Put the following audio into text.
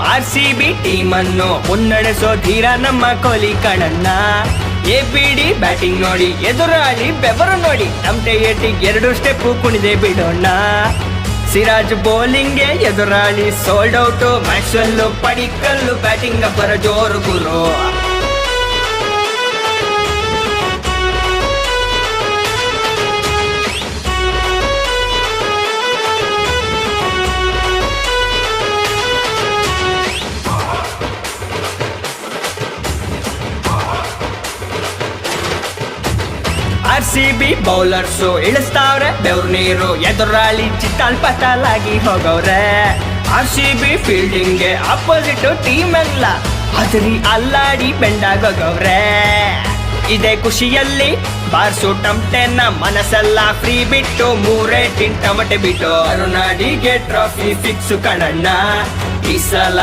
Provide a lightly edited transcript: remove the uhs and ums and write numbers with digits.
RCB team ಅನ್ನು ಮುನ್ನಡೆಸೋ ಧೀರ ನಮ್ಮ Kohli ಕಣಣ್ಣ. ABD batting ನೋಡಿ, ಎದುರಾಳಿ ಬೆವರು ನೋಡಿ, ನಮ್ಟೆ ಏಟಿಗೆ 2 ಸ್ಟೆಪ್ ಕುಣಿದೆ ಬಿಡೋಣ. ಸಿರಾಜ್ ಬೌಲಿಂಗ್ಗೆ ಎದುರಾಳಿ sold out, Maxwell Padikkal batting ಅಬ್ಬರ ಜೋರು ಗುರು. RCB ಬೌಲರ್ಸು ಇಳಿಸ್ತಾವ್ರೆ ಬೆವ್ರು ನೀರು, ಎದುರಾಳಿ ಚಿತ್ತಾಲ್ ಪತಾಲಾಗಿ ಹೋಗವ್ರೆ. RCB ಫೀಲ್ಡಿಂಗ್ಗೆ ಅಪೋಸಿಟ್ ಟೀಮ್ ಎಲ್ಲ ಅದರಿ ಅಲ್ಲಾಡಿ ಬೆಂಡಾಗೋಗವ್ರೆ. ಇದೇ ಖುಷಿಯಲ್ಲಿ ಬಾರ್ಸು ಟಮಟೆನ ಮನಸ್ಸೆಲ್ಲ ಫ್ರೀ ಬಿಟ್ಟು 3 ಟಮಟೆ ಬಿಟ್ಟು ಅರುನಾಡಿಗೆ ಟ್ರಾಫಿ ಫಿಕ್ಸ್ ಕಣಣ್ಣ. ಈ ಸಲ